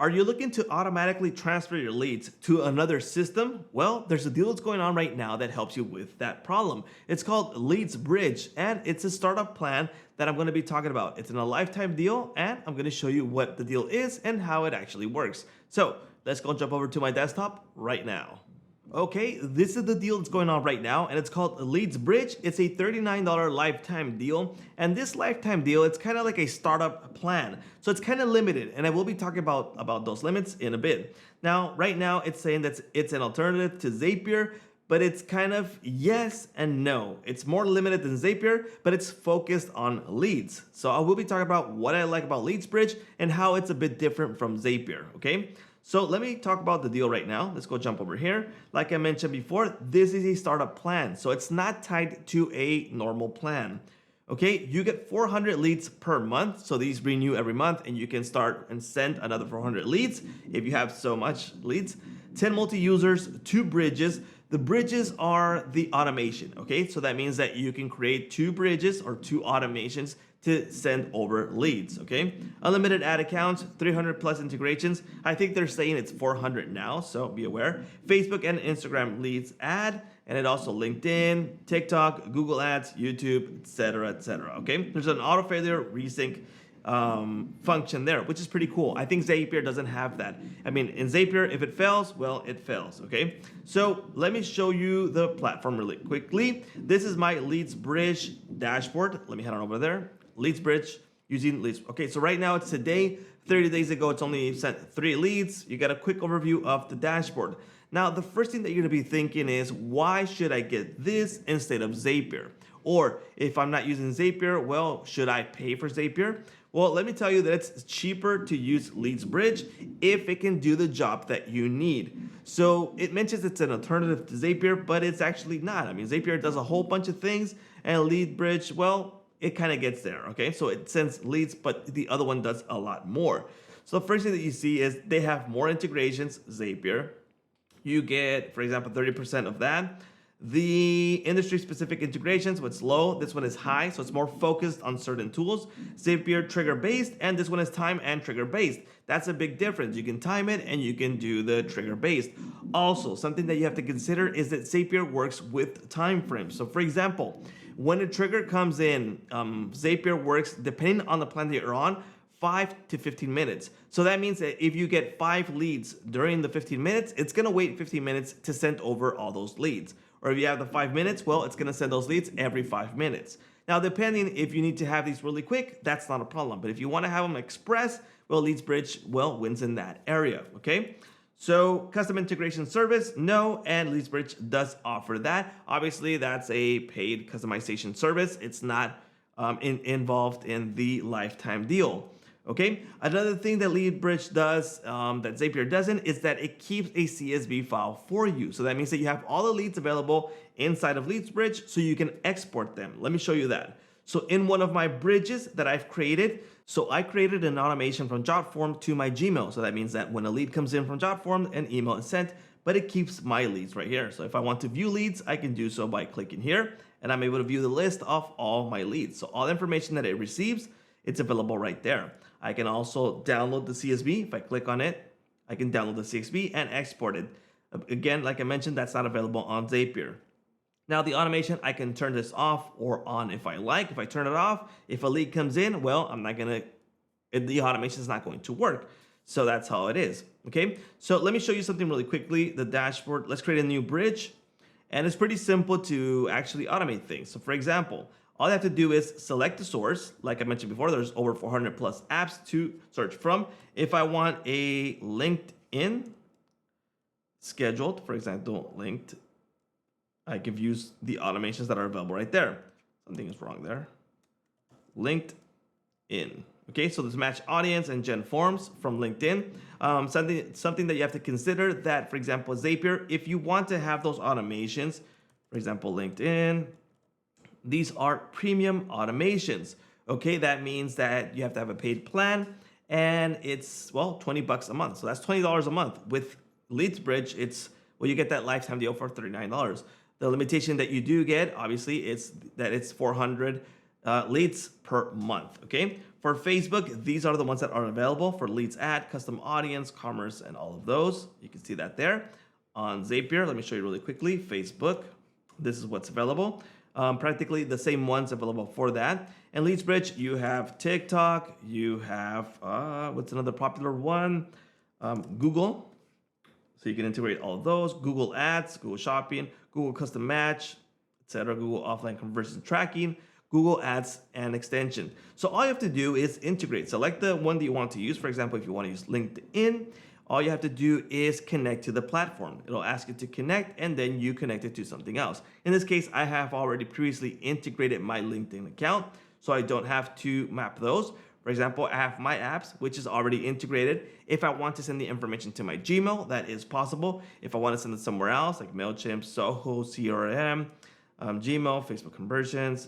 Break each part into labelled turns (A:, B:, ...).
A: Are you looking to automatically transfer your leads to another system? Well, there's a deal that's going on right now that helps you with that problem. It's called LeadsBridge, and it's a startup plan that I'm going to be talking about. It's in a lifetime deal, and I'm going to show you what the deal is and how it actually works. So let's go jump over to my desktop right now. Okay, this is the deal that's going on right now, and it's called LeadsBridge. It's a $39 lifetime deal, and this lifetime deal, it's kind of like a startup plan. So it's kind of limited, and I will be talking about those limits in a bit. Now, right now, it's saying that it's an alternative to Zapier, but it's kind of yes and no. It's more limited than Zapier, but it's focused on leads. So I will be talking about what I like about LeadsBridge and how it's a bit different from Zapier, okay? So let me talk about the deal right now. Let's go jump over here. Like I mentioned before, this is a startup plan. So it's not tied to a normal plan. Okay, you get 400 leads per month. So these renew every month and you can start and send another 400 leads if you have so much leads. 10 multi-users, 2 bridges. The bridges are the automation, okay? So that means that you can create 2 bridges or 2 automations to send over leads, okay? Unlimited ad accounts, 300 plus integrations. I think they're saying it's 400 now, so be aware. Facebook and Instagram leads ad, and it also LinkedIn, TikTok, Google Ads, YouTube, etc., okay? There's an auto failure resync function there, which is pretty cool. I think Zapier doesn't have that. I mean, in Zapier, if it fails, well, it fails, okay? So let me show you the platform really quickly. This is my LeadsBridge dashboard. Let me head on over there. LeadsBridge using Leads. Okay, so right now it's today. 30 days ago, it's only sent 3 leads. You got a quick overview of the dashboard. Now, the first thing that you're gonna be thinking is, why should I get this instead of Zapier? Or if I'm not using Zapier, well, should I pay for Zapier? Well, let me tell you that it's cheaper to use LeadsBridge if it can do the job that you need. So it mentions it's an alternative to Zapier, but it's actually not. I mean, Zapier does a whole bunch of things, and LeadsBridge, well, it kind of gets there, okay? So it sends leads, but the other one does a lot more. So the first thing that you see is they have more integrations, Zapier. You get, for example, 30% of that. The industry-specific integrations, what's low, this one is high, so it's more focused on certain tools. Zapier trigger-based, and this one is time and trigger-based. That's a big difference. You can time it, and you can do the trigger-based. Also, something that you have to consider is that Zapier works with time frames. So for example, when a trigger comes in, Zapier works, depending on the plan that you're on, 5 to 15 minutes. So that means that if you get 5 leads during the 15 minutes, it's gonna wait 15 minutes to send over all those leads. Or if you have the 5 minutes, well, it's gonna send those leads every 5 minutes. Now, depending if you need to have these really quick, that's not a problem. But if you wanna have them express, well, LeadsBridge, well, wins in that area, okay? So custom integration service, no, and LeadsBridge does offer that. Obviously, that's a paid customization service. It's not involved in the lifetime deal. Okay, another thing that LeadsBridge does that Zapier doesn't is that it keeps a CSV file for you. So that means that you have all the leads available inside of LeadsBridge so you can export them. Let me show you that. So in one of my bridges that I've created, so I created an automation from JotForm to my Gmail. So that means that when a lead comes in from JotForm, an email is sent, but it keeps my leads right here. So if I want to view leads, I can do so by clicking here, and I'm able to view the list of all my leads. So all the information that it receives, it's available right there. I can also download the CSV. If I click on it, I can download the CSV and export it. Again, like I mentioned, that's not available on Zapier. Now the automation, I can turn this off or on if I like. If I turn it off, if a lead comes in, well, the automation is not going to work. So that's how it is, okay? So let me show you something really quickly, the dashboard. Let's create a new bridge. And it's pretty simple to actually automate things. So for example, all you have to do is select the source. Like I mentioned before, there's over 400 plus apps to search from. If I want a LinkedIn scheduled, for example, linked, I can use the automations that are available right there. Something is wrong there. LinkedIn. Okay, so there's match audience and gen forms from LinkedIn. Something that you have to consider that, for example, Zapier, if you want to have those automations, for example, LinkedIn, these are premium automations. Okay, that means that you have to have a paid plan, and it's, well, 20 bucks a month. So that's $20 a month. With LeadsBridge, well, you get that lifetime deal for $39. The limitation that you do get, obviously, it's that it's 400 leads per month, okay? For Facebook, these are the ones that are available for leads ad, custom audience, commerce, and all of those. You can see that there. On Zapier, let me show you really quickly. Facebook, this is what's available. Practically the same ones available for that. And LeadsBridge, you have TikTok, you have, what's another popular one? Google. So you can integrate all of those. Google Ads, Google Shopping, Google Custom Match, etc. Google Offline Conversion Tracking, Google Ads, and extension. So all you have to do is integrate. Select the one that you want to use. For example, if you want to use LinkedIn, all you have to do is connect to the platform. It'll ask you to connect, and then you connect it to something else. In this case, I have already previously integrated my LinkedIn account, so I don't have to map those. For example, I have my apps, which is already integrated. If I want to send the information to my Gmail, that is possible. If I want to send it somewhere else, like MailChimp, Soho, CRM, Gmail, Facebook conversions,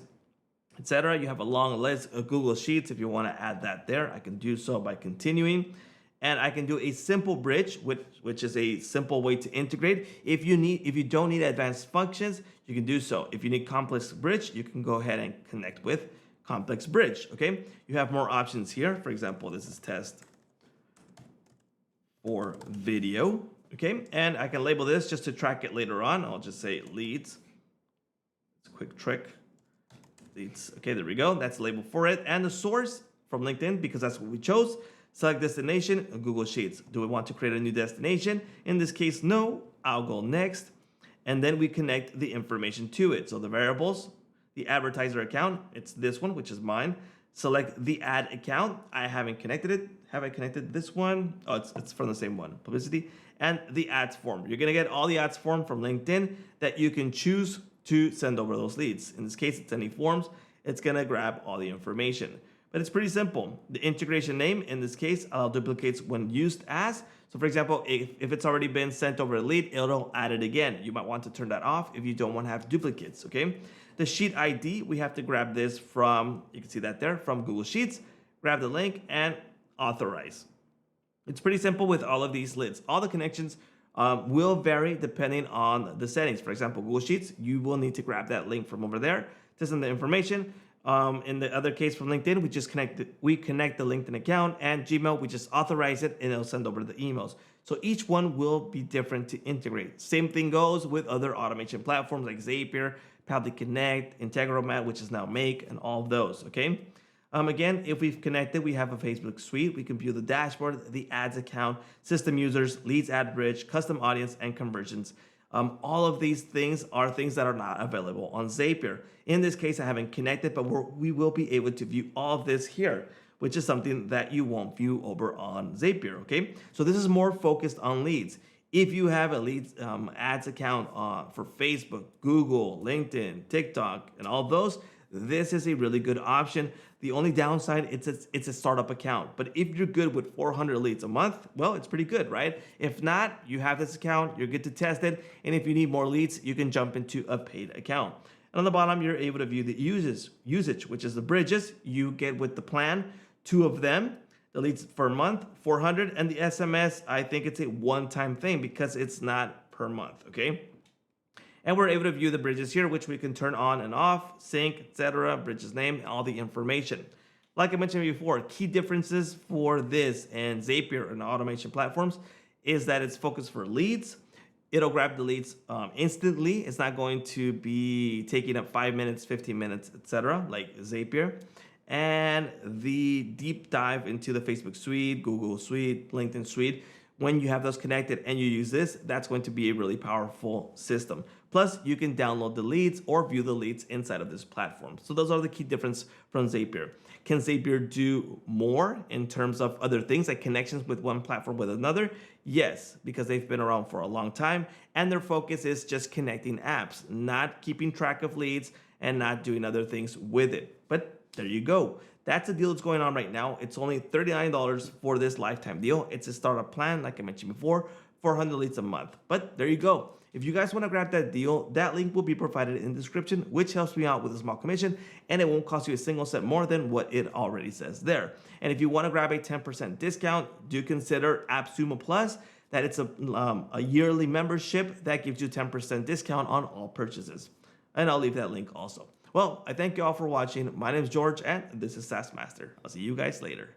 A: etc. You have a long list of Google Sheets. If you want to add that there, I can do so by continuing. And I can do a simple bridge, which is a simple way to integrate. If you don't need advanced functions, you can do so. If you need complex bridge, you can go ahead and connect with complex bridge. Okay, you have more options here. For example, this is test for video. Okay, and I can label this just to track it later on. I'll just say leads. It's a quick trick. Leads. Okay, there we go. That's the label for it. And the source from LinkedIn, because that's what we chose. Select destination, Google Sheets. Do we want to create a new destination? In this case, no. I'll go next. And then we connect the information to it. So the variables, the advertiser account, it's this one, which is mine. Select the ad account. I haven't connected it. Have I connected this one? Oh, it's from the same one. Publicity. And the ads form. You're going to get all the ads form from LinkedIn that you can choose to send over those leads. In this case, it's any forms. It's going to grab all the information. But it's pretty simple. The integration name, in this case, allow duplicates when used as. So for example, if it's already been sent over a lead, it'll add it again. You might want to turn that off if you don't want to have duplicates, okay? The sheet ID, we have to grab this from, you can see that there, from Google Sheets. Grab the link and authorize. It's pretty simple with all of these lids. All the connections will vary depending on the settings. For example, Google Sheets, you will need to grab that link from over there to send the information. In the other case from LinkedIn, we connect the LinkedIn account, and Gmail, we just authorize it and it'll send over the emails. So each one will be different to integrate. Same thing goes with other automation platforms like Zapier, Proudly Connect, Integromat, which is now Make, and all of those, okay? Again, if we've connected, we have a Facebook suite. We can view the dashboard, the ads account, system users, leads ad bridge, custom audience, and conversions. All of these things are things that are not available on Zapier. In this case, I haven't connected, but we will be able to view all of this here, which is something that you won't view over on Zapier, okay? So this is more focused on leads. If you have a leads ads account for Facebook, Google, LinkedIn, TikTok, and all those, this is a really good option. The only downside, it's a startup account. But if you're good with 400 leads a month, well, it's pretty good, right? If not, you have this account, you're good to test it. And if you need more leads, you can jump into a paid account. And on the bottom, you're able to view the usage, which is the bridges you get with the plan, 2 of them. The leads per month, 400. And the SMS, I think it's a one-time thing because it's not per month, okay? And we're able to view the bridges here, which we can turn on and off, sync, etc., bridges name, all the information. Like I mentioned before, key differences for this and Zapier and automation platforms is that it's focused for leads. It'll grab the leads instantly. It's not going to be taking up 5 minutes, 15 minutes, etc., like Zapier. And the deep dive into the Facebook suite, Google suite, LinkedIn suite, when you have those connected and you use this, that's going to be a really powerful system. Plus, you can download the leads or view the leads inside of this platform. So those are the key differences from Zapier. Can Zapier do more in terms of other things like connections with one platform with another? Yes, because they've been around for a long time and their focus is just connecting apps, not keeping track of leads and not doing other things with it. But there you go. That's the deal that's going on right now. It's only $39 for this lifetime deal. It's a startup plan, like I mentioned before, 400 leads a month. But there you go. If you guys want to grab that deal, that link will be provided in the description, which helps me out with a small commission, and it won't cost you a single cent more than what it already says there. And if you want to grab a 10% discount, do consider AppSumo Plus. That it's a yearly membership that gives you 10% discount on all purchases. And I'll leave that link also. Well, I thank you all for watching. My name is George, and this is SaaS Master. I'll see you guys later.